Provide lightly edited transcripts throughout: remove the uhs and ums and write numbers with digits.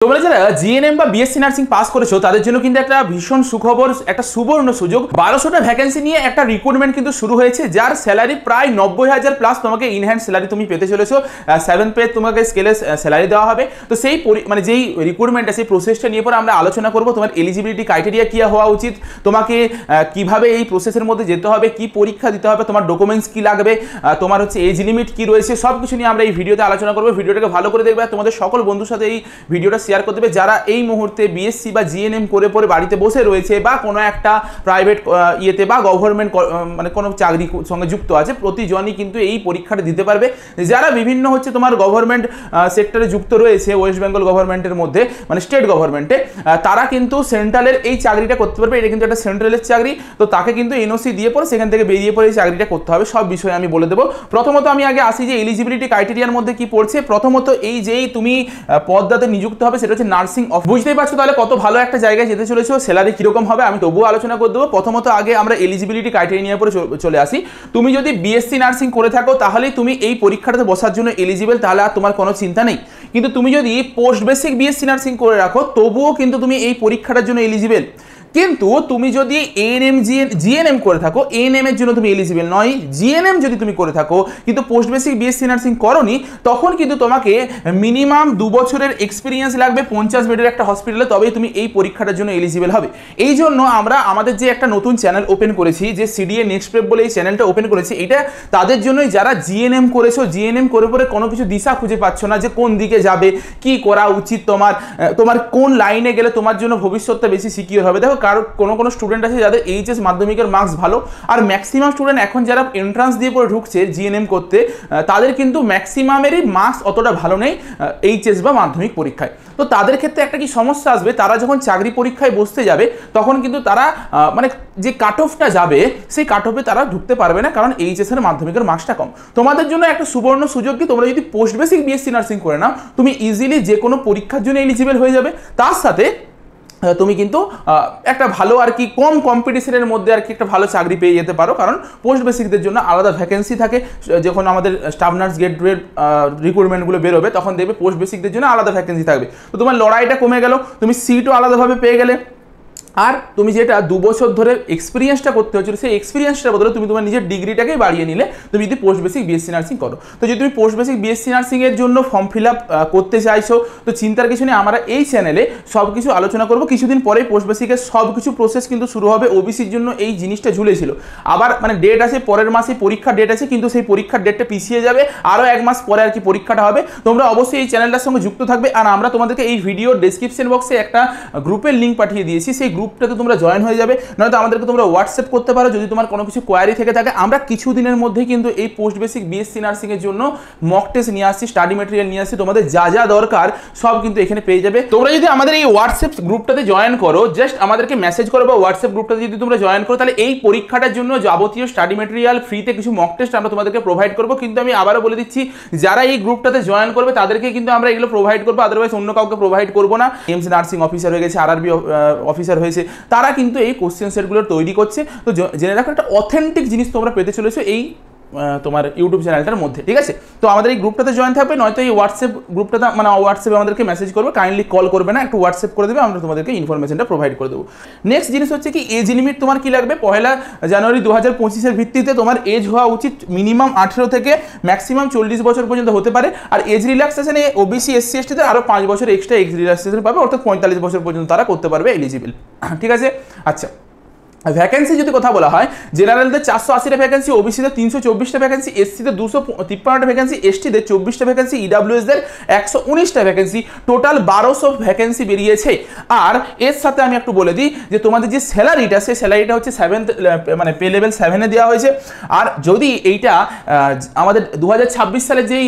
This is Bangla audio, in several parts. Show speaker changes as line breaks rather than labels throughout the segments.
তোমরা যারা জিএনএম বা বিএসসি নার্সিং পাস করেছো তাদের জন্য কিন্তু একটা ভীষণ সুখবর, একটা সুবর্ণ সুযোগ। 1200টা ভ্যাকেন্সি নিয়ে একটা রিক্রুটমেন্ট কিন্তু শুরু হয়েছে, যার স্যালারি প্রায় 90,000 প্লাস তোমাকে ইনহ্যান্ড স্যালারি তুমি পেতে চলেছো। 7 পে তোমাকে স্কেলে স্যালারি দেওয়া হবে। তো সেই মানে যেই রিক্রুটমেন্টটা, সেই প্রসেসটা নিয়ে পরে আমরা আলোচনা করবো। তোমার এলিজিবিলিটি ক্রাইটেরিয়া কী হওয়া উচিত, তোমাকে কিভাবে এই প্রসেসের মধ্যে যেতে হবে, কি পরীক্ষা দিতে হবে, তোমার ডকুমেন্টস কি লাগবে, তোমার হচ্ছে এজ লিমিট কি রয়েছে, সব কিছু নিয়ে আমরা এই ভিডিওতে আলোচনা করবো। ভিডিওটাকে ভালো করে দেখবে, তোমাদের সকল বন্ধুর সাথে এই ভিডিওটা শেয়ার করে দেবে যারা এই মুহূর্তে বিএসসি বা জিএনএম করে পরে বাড়িতে বসে রয়েছে, বা কোনো একটা প্রাইভেট ইয়েতে বা গভর্নমেন্ট মানে কোনো চাকরির সঙ্গে যুক্ত আছে। প্রতিজনই কিন্তু এই পরীক্ষাটা দিতে পারবে। যারা বিভিন্ন হচ্ছে তোমার গভর্নমেন্ট সেক্টরে যুক্ত রয়েছে, ওয়েস্ট বেঙ্গল গভর্নমেন্টের মধ্যে মানে স্টেট গভর্নমেন্টে, তারা কিন্তু সেন্ট্রালের এই চাকরিটা করতে পারবে। এটা কিন্তু একটা সেন্ট্রালের চাকরি, তো তাকে কিন্তু এনওসি দিয়ে পরে সেখান থেকে বেরিয়ে পড়ে এই চাকরিটা করতে হবে। সব বিষয়ে আমি বলে দেবো। প্রথমত আমি আগে আসি যে এলিজিবিলিটি ক্রাইটেরিয়ার মধ্যে কি পড়ছে। প্রথমত এই যেই তুমি পদটাতে নিযুক্ত হবে সেটা হচ্ছে নার্সিং অফ। বুঝতেই পারছো তাহলে কত ভালো একটা জায়গায় যেতে চলেছো, স্যালারি কিরকম হবে আমি তবুও আলোচনা করে দেবো। প্রথমত আগে আমরা এলিজিবিলিটি ক্রাইটেরিয়া নিয়ে পরে চলে আসি। তুমি যদি বিএসসি নার্সিং করে থাকো তাহলেই তুমি এই পরীক্ষাটাতে বসার জন্য এলিজিবল, তাহলে আর তোমার কোনো চিন্তা নেই। কিন্তু তুমি যদি পোস্ট বেসিক বিএসসি নার্সিং করে রাখো তবুও কিন্তু তুমি এই পরীক্ষাটার জন্য এলিজিবল। কিন্তু তুমি যদি এএনএম জিএনএম করে থাকো, এএনএম এর জন্য তুমি এলিজিবল নয়। জিএনএম যদি তুমি করে থাকো কিন্তু পোস্ট বেসিক বিএসসি নার্সিং করোনি, তখন কিন্তু তোমাকে মিনিমাম 2 বছরের এক্সপিরিয়েন্স লাগবে 50 বেডের একটা হসপিটালে, তবেই তুমি এই পরীক্ষাটার জন্য এলিজিবল হবে। এই জন্য আমরা আমাদের যে একটা নতুন চ্যানেল ওপেন করেছি, যে সিডিএ নেক্সট প্রেপ বলে এই চ্যানেলটা ওপেন করেছি, এটা তাদের জন্যই যারা জিএনএম করেছো, জিএনএম করে পরে কোনো কিছু দিশা খুঁজে পাচ্ছ না যে কোন দিকে যাবে, কি করা উচিত, তোমার কোন লাইনে গেলে তোমার জন্য ভবিষ্যৎটা বেশি সিকিউর হবে। দেখো কারণ কোনো স্টুডেন্ট আছে যাদের এইচএস মাধ্যমিকের মার্কস ভালো, আর ম্যাক্সিমাম স্টুডেন্ট এখন যারা এন্ট্রান্স দিয়ে পরে ঢুকছে জিএনএম করতে, তাদের কিন্তু ম্যাক্সিমামেরই মার্কস অতটা ভালো নেই এইচএস বা মাধ্যমিক পরীক্ষায়। তো তাদের ক্ষেত্রে একটা কি সমস্যা আসবে, তারা যখন চাকরি পরীক্ষায় বসতে যাবে তখন কিন্তু তারা মানে যে কাট অফটা যাবে সেই কাট অফে তারা ঢুকতে পারবে না, কারণ এইচএস এর মাধ্যমিকের মার্কসটা কম। তোমাদের জন্য একটা সুবর্ণ সুযোগ কি, তোমরা যদি পোস্ট বেসিক বিএসসি নার্সিং করে নাও, তুমি ইজিলি যে কোনো পরীক্ষার জন্য এলিজিবল হয়ে যাবে। তার সাথে তুমি কিন্তু একটা ভালো আর কি কম কম্পিটিশনের মধ্যে আর কি একটা ভালো চাকরি পেয়ে যেতে পারো, কারণ পোস্ট বেসিকদের জন্য আলাদা ভ্যাকেন্সি থাকে। যখন আমাদের স্টাফ নার্স গেটওয়ে রিক্রুটমেন্টগুলো বেরোবে তখন দেখবে পোস্ট বেসিকদের জন্য আলাদা ভ্যাকেন্সি থাকবে। তো তোমার লড়াইটা কমে গেল, তুমি সিটও আলাদাভাবে পেয়ে গেলে। আর তুমি যেটা 2 বছর ধরে এক্সপিরিয়েন্সটা করতে হচ্ছিল, সেই এক্সপিরিয়েন্সটার বদলে তুমি তোমার নিজের ডিগ্রিটাকেই বাড়িয়ে নিলে, তুমি যদি পোস্ট বেসিক বিএসসি নার্সিং করো। তো যদি তুমি পোস্ট বেসিক বিএসসি নার্সিংয়ের জন্য ফর্ম ফিল আপ করতে চাইছো, তো চিন্তার কিছু নেই, আমরা এই চ্যানেলে সব কিছু আলোচনা করবো। কিছুদিন পরেই পোস্ট বেসিকের সব কিছু প্রসেস কিন্তু শুরু হবে। ওবিসির জন্য এই জিনিসটা ঝুলেছিল, আবার মানে ডেট আছে, পরের মাসে পরীক্ষার ডেট আছে, কিন্তু সেই পরীক্ষার ডেটটা পিছিয়ে যাবে, আরও 1 মাস পরে আর কি পরীক্ষাটা হবে। তোমরা অবশ্যই এই চ্যানেলটার সঙ্গে যুক্ত থাকবে। আর আমরা তোমাদেরকে এই ভিডিওর ডেসক্রিপশন বক্সে একটা গ্রুপের লিঙ্ক পাঠিয়ে দিয়েছি, সেই গ্রুপটাতে তোমরা জয়েন হয়ে যাবে। নয়তো আমাদেরকে তোমরা হোয়াটসঅ্যাপ করতে পারো যদি তোমার কোনো কিছু কোয়ারি থেকে থাকে। আমরা কিছুদিনের মধ্যেই কিন্তু এই পোস্ট বেসিক বিএসসি নার্সিং এর জন্য মক টেস্ট নিয়ে আসছি, স্টাডি মেটেরিয়াল নিয়ে আসছি, তোমাদের যা যা দরকার সব কিন্তু এখানে পেয়ে যাবে। তোমরা যদি আমাদের এই হোয়াটসঅ্যাপ গ্রুপটাতে জয়েন করো, জাস্ট আমাদেরকে মেসেজ করো, বা হোয়াটসঅ্যাপ গ্রুপটাতে যদি তোমরা জয়েন করো, তাহলে এই পরীক্ষাটার জন্য যাবতীয় স্টাডি মেটেরিয়াল ফ্রিতে কিছু মক টেস্ট আমরা তোমাদেরকে প্রোভাইড করবো। কিন্তু আমি আবারও বলে দিচ্ছি, যারা এই গ্রুপটাতে জয়েন করবে তাদেরকে কিন্তু আমরা এগুলো প্রোভাইড করবো, আদারওয়াইজ অন্য কাউকে প্রোভাইড করবো না। এমস নার্সিং অফিসার হয়ে গেছে, আরআরবি অফিসার হয়েছে, তারা কিন্তু এই কোশ্চেন সেটগুলো তৈরি করছে। তো জেনে রাখো একটা অথেন্টিক জিনিস তোমরা পেতে চলেছো এই তোমার ইউটিউব চ্যানেলটার মধ্যে, ঠিক আছে? তো আমাদের এই গ্রুপটাতে জয়েন থাকবে, নয়তো এই হোয়াটসঅ্যাপ গ্রুপটাতে মানে হোয়াটসঅ্যাপে আমাদেরকে মেসেজ করবে, কাইন্ডলি কল করবে না, একটু হোয়াটসঅ্যাপ করে দেবে, আমরা তোমাদেরকে ইনফরমেশনটা প্রোভাইড করে দেবো। নেক্সট জিনিস হচ্ছে কি, এজ লিমিট তোমার কি লাগবে। 1 জানুয়ারি 2025 ভিত্তিতে তোমার এজ হওয়া উচিত মিনিমাম 18 থেকে ম্যাক্সিমাম 40 বছর পর্যন্ত হতে পারে। আর এজ রিল্যাক্সেশনে ওবিসি এসসি এসটিতে আরও 5 বছর এক্সট্রা এজ রিল্যাক্সেশন পাবে, অর্থাৎ 45 বছর পর্যন্ত তারা করতে পারবে এলিজিবল, ঠিক আছে? আচ্ছা, ভ্যাকেন্সি যদি কথা বলা হয়, জেনারেলদের 480টা ভ্যাকেন্সি, ওবিসিদের 324টা ভ্যাকেন্সি, এসসিদের 253টা ভ্যাকেন্সি, এসটিদের 24টা ভ্যাকেন্সি, ইডাব্লিউএসদের 119টা ভ্যাকেন্সি, টোটাল 1200 ভ্যাকেন্সি বেরিয়েছে। আর এর সাথে আমি একটু বলে দিই যে তোমাদের যে স্যালারিটা, সেই স্যালারিটা হচ্ছে 7th মানে পে লেভেল 7-এ দেওয়া হয়েছে। আর যদি এইটা আমাদের 2026 সালে যেই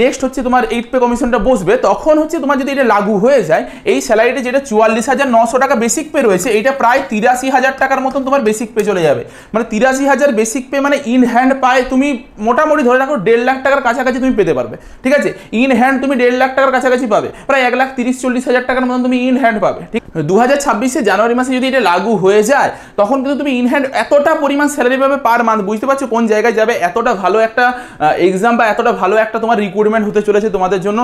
নেক্সট হচ্ছে তোমার 8 পে কমিশনটা বসবে, তখন হচ্ছে তোমার যদি এটা লাগু হয়ে যায়, এই স্যালারিটা যেটা 44,900 টাকা বেসিক পে রয়েছে, এটা প্রায় 83,000 টাকার মতো মতন তোমার বেসিক পে চলে যাবে, মানে 83,000 বেসিক পে মানে ইন হ্যান্ড পায় তুমি মোটামুটি ধরে রাখো 1.5 লাখ টাকার কাছাকাছি তুমি পেতে পারবে, ঠিক আছে। ইন হ্যান্ড তুমি 1.5 লাখ টাকার কাছাকাছি পাবে, প্রায় 1,30,40,000 টাকার মতন তুমি ইন হ্যান্ড পাবে, ঠিক। 2026 জানুয়ারি মাসে যদি এটা লাগু হয়ে যায় তখন কিন্তু তুমি ইন হ্যান্ড এতটা পরিমাণ স্যালারি পাবে পার মান্থ, বুঝতে পারছো কোন জায়গায় যাবে। এতটা ভালো একটা এক্সাম বা এতটা ভালো একটা তোমার রিক্রুটমেন্ট হতে চলেছে তোমাদের জন্য।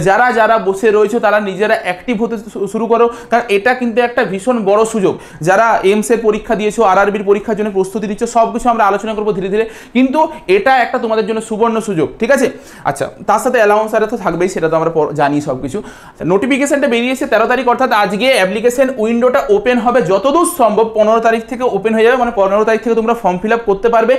যারা যারা বসে রয়েছে তারা নিজেরা অ্যাক্টিভ হতে শুরু করো, কারণ এটা কিন্তু একটা ভীষণ বড় সুযোগ। যারা এমসের পরীক্ষা দিয়েছো, আরআরবির পরীক্ষার জন্য প্রস্তুতি নিচ্ছ, সব কিছু আমরা আলোচনা করবো ধীরে ধীরে, কিন্তু এটা একটা তোমাদের জন্য সুবর্ণ সুযোগ, ঠিক আছে। আচ্ছা, তার সাথে অ্যালাউন্স আর তো থাকবেই, সেটা তো আমরা জানি সব কিছু। নোটিফিকেশনটা বেরিয়েছে 13 তারিখ, অর্থাৎ আজকে অ্যাপ্লিকেশন উইন্ডোটা ওপেন হবে, যতদূর সম্ভব 15 তারিখ থেকে ওপেন হয়ে যাবে, মানে 15 তারিখ থেকে তোমরা ফর্ম ফিল আপ করতে পারবে।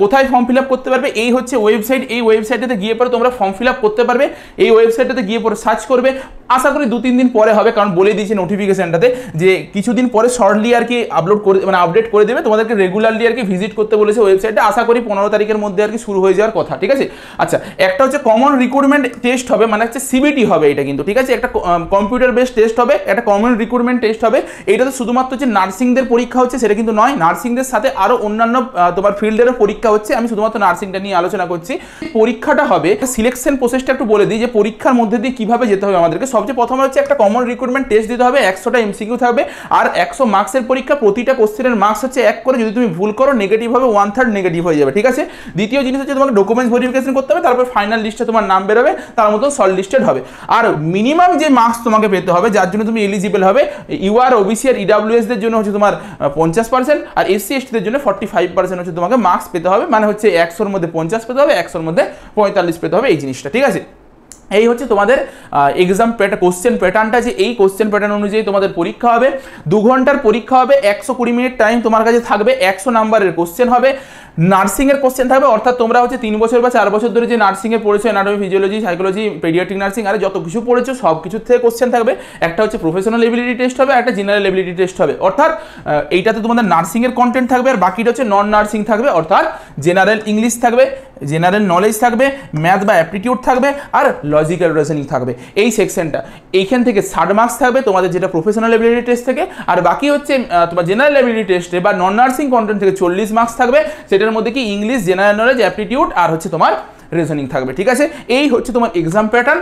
কোথায় ফর্ম ফিল আপ করতে পারবে? এই হচ্ছে ওয়েবসাইট, এই ওয়েবসাইটটাতে গিয়ে পরে তোমরা ফর্ম ফিল আপ করতে পারবে। এই ওয়েবসাইটটাতে গিয়ে পরে সার্চ করবে, আশা করি 2-3 দিন পরে হবে, কারণ বলে দিয়েছে নোটিফিকেশনটাতে যে কিছুদিন পরে শর্টলি আর কি আপলোড করে মানে আপডেট করে দেবে, তোমাদেরকে রেগুলারলি আর কি ভিজিট করতে বলেছে ওয়েবসাইটে। আশা করি 15 তারিখের মধ্যে আর কি শুরু হয়ে যাওয়ার কথা, ঠিক আছে। আচ্ছা, একটা হচ্ছে কমন রিক্রুটমেন্ট টেস্ট হবে, মানে হচ্ছে সিবিটি হবে এটা কিন্তু, ঠিক আছে। একটা কম্পিউটার বেসড টেস্ট হবে, একটা কমন রিক্রুটমেন্ট টেস্ট হবে। এইটাতে শুধুমাত্র যে নার্সিংদের পরীক্ষা হচ্ছে সেটা কিন্তু নয়, নার্সিংদের সাথে আরো অন্যান্য তোমার ফিল্ডেরও পরীক্ষা হচ্ছে। আমি শুধুমাত্র নার্সিংটা নিয়ে আলোচনা করছি। পরীক্ষাটা হবে, সিলেকশন প্রসেসটা একটু বলে দিই যে পরীক্ষার মধ্যে দিয়ে কিভাবে যেতে হবে আমাদেরকে। সবচেয়ে প্রথমে হচ্ছে একটা কমন রিক্রুটমেন্ট টেস্ট দিতে হবে, 100টা এমসিকিউ থাকবে আর 100 মার্কসের পরীক্ষা। প্রতিটা কোশ্চেনের মার্কস হচ্ছে 1 করে, যদি তুমি ভুল করো নেগেটিভ হবে, 1/3 নেগেটিভ হয়ে যাবে, ঠিক আছে। দ্বিতীয় জিনিস হচ্ছে তোমাকে ডকুমেন্টস ভেরিফিকেশন করতে হবে, তারপর ফাইনাল লিস্টে তোমার নাম বেরোবে, তার মতন শর্ট লিস্টেড হবে। আর মিনিমাম যে মার্কস তোমাকে পেতে হবে যার জন্য তুমি এলিজিবল হবে, ইউআর, ওবিসি আর ইডব্লিউএস দের জন্য হচ্ছে তোমার 50%, আর এসসি এসটিদের জন্য 45% হচ্ছে তোমাকে মার্কস পেতে হবে, মানে হচ্ছে 100-র মধ্যে 50 পেতে হবে, 100-র মধ্যে 45 পেতে হবে, এই জিনিসটা, ঠিক আছে। এই হচ্ছে তোমাদের এক্সাম কোশ্চেন প্যাটার্নটা, যে এই কোশ্চেন প্যাটার্ন অনুযায়ী তোমাদের পরীক্ষা হবে। 2 ঘন্টার পরীক্ষা হবে, 120 মিনিট টাইম তোমার কাছে থাকবে, 100 নাম্বারের কোশ্চেন হবে, নার্সিংয়ের কোশ্চেন থাকবে। অর্থাৎ তোমরা হচ্ছে 3 বছর বা 4 বছর ধরে যে নার্সিংয়ে পড়েছো, anatomy, physiology, psychology, paediatric nursing, আর যত কিছু পড়েছো সব কিছুর থেকে কোশ্চেন থাকবে। একটা হচ্ছে প্রফেশনাল এবিলিটি টেস্ট হবে, একটা জেনারেল এবিলিটি টেস্ট হবে। অর্থাৎ এইটাতে তোমাদের নার্সিংয়ের কন্টেন্ট থাকবে, আর বাকিটা হচ্ছে নন নার্সিং থাকবে। অর্থাৎ জেনারেল ইংলিশ থাকবে, জেনারেল নলেজ থাকবে, ম্যাথ বা অ্যাপটিটিউড থাকবে, আর লজিক্যাল রিজনিং থাকবে। এই সেকশনটা এইখান থেকে 60 মার্কস থাকবে তোমাদের, যেটা প্রফেশনাল এবিলিটি টেস্ট থেকে। আর বাকি হচ্ছে তোমার জেনারেল এবিলিটি টেস্টে বা নন নার্সিং কন্টেন্ট থেকে 40 মার্কস থাকবে। সেটার মধ্যে কি ইংলিশ, জেনারেল নলেজ, অ্যাপটিটিউড আর হচ্ছে তোমার রিজনিং থাকবে, ঠিক আছে। এই হচ্ছে তোমার এক্সাম প্যাটার্ন,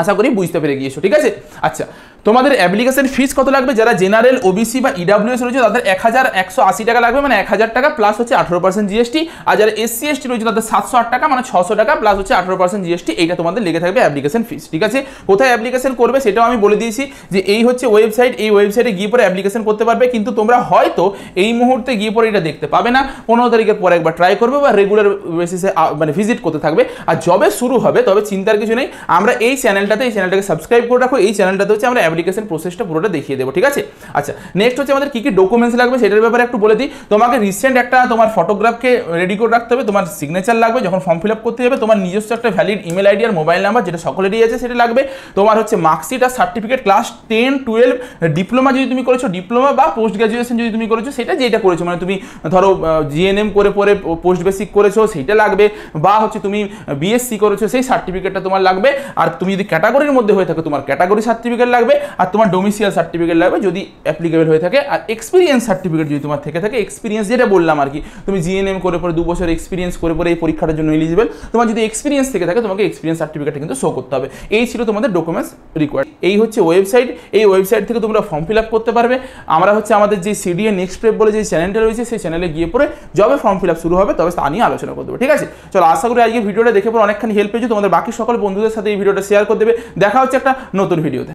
আশা করি বুঝতে পেরে গিয়েছো, ঠিক আছে। আচ্ছা, তোমাদের অ্যাপ্লিকেশন ফিস কত লাগবে? যারা জেনারেল, ওবিসি বা ইডব্লিউএস রয়েছে তাদের 1180 টাকা লাগবে, মানে 1000 টাকা প্লাস হচ্ছে 18% জিএসটি। আর যারা এসসি এসটি রয়েছে তাদের 708 টাকা, মানে 600 টাকা প্লাস হচ্ছে 18% জিএসটি। এইটা তোমাদের লেগে থাকবে অ্যাপ্লিকেশন ফিস, ঠিক আছে। কোথায় অ্যাপ্লিকেশন করবে সেটাও আমি বলে দিয়েছি, যে এই হচ্ছে ওয়েবসাইট, এই ওয়েবসাইটে গিয়ে পরে অ্যাপ্লিকেশন করতে পারবে। কিন্তু তোমরা হয়তো এই মুহূর্তে গিয়ে পরে এটা দেখতে পাবে না, 15 তারিখের পরে একবার ট্রাই করবে বা রেগুলার বেসিসে মানে ভিজিট করতে থাকবে। আর যবে শুরু হবে তবে চিন্তার কিছু নেই, আমরা এই চ্যানেলটাকে সাবস্ক্রাইব করে রাখো। এই চ্যানেলটাতে হচ্ছে আমরা অ্যাপ্লিকেশন প্রসেসটা পুরোটা দেখিয়ে দেবো, ঠিক আছে। আচ্ছা, নেক্সট হচ্ছে আমাদের কি কি ডকুমেন্টস লাগবে সেটার ব্যাপারে একটু বলে দিই। তোমাকে রিসেন্ট একটা তোমার ফটোগ্রাফকে রেডি করে রাখতে হবে, তোমার সিগনেচার লাগবে যখন ফর্ম ফিল আপ করতে যাবে, তোমার নিজস্ব একটা ভ্যালিড ইমেল আইডি আর মোবাইল নাম্বার, যেটা সকলেরই আছে, সেটা লাগবে। তোমার হচ্ছে মার্কশিট আর সার্টিফিকেট, ক্লাস 10, 12, ডিপ্লোমা যদি তুমি করেছো ডিপ্লোমা, বা পোস্ট গ্রাজুয়েশন যদি তুমি করেছো সেটা যেটা করেছো, মানে তুমি ধরো জিএনএম করে পরে পোস্ট বেসিক করেছো সেইটা লাগবে, বা হচ্ছে তুমি বিএসসি করেছো সেই সার্টিফিকেটটা তোমার লাগবে। আর তুমি যদি ক্যাটাগরির মধ্যে হয়ে থাকো তোমার ক্যাটাগরি সার্টিফিকেট লাগবে, আর তোমার ডোমিসিয়াল সার্টিফিকেট লাগবে যদি অ্যাপ্লিকেবল হয়ে থাকে। আর এক্সপিরিয়েন্স সার্টিফিকেট যদি তোমার থেকে থাকে, এক্সপিরিয়েন্স যেটা বললাম আর কি, তুমি জিএনএম করে পরে 2 বছর এক্সপিরিয়েন্স করে পরে এই পরীক্ষাটার জন্য এলিজিবল, তোমার যদি এক্সপিরিয়েন্স থেকে থাকে তোমাকে এক্সপিরিয়েন্স সার্টিফিকেটটা কিন্তু শো করতে হবে। এই ছিল তোমাদের ডকুমেন্টস রিকোয়ার্ড। এই হচ্ছে ওয়েবসাইট, এই ওয়েবসাইট থেকে তোমরা ফর্ম ফিল আপ করতে পারবে। আমরা হচ্ছে আমাদের যে সিডিএ নেক্সট স্টেপ বলে যে চ্যানেলটা রয়েছে, সেই চ্যানেলে গিয়ে পরে যবে ফর্ম ফিল আপ শুরু হবে তবে তা নিয়ে আলোচনা করে দেবো, ঠিক আছে। চলো, আশা করি আজকে ভিডিওটা দেখে পরে অনেকখানি হেল্প পেয়েছো। তোমাদের বাকি সকল বন্ধুদের সাথে এই ভিডিওটা শেয়ার করে দেবে। দেখা হচ্ছে একটা নতুন ভিডিওতে।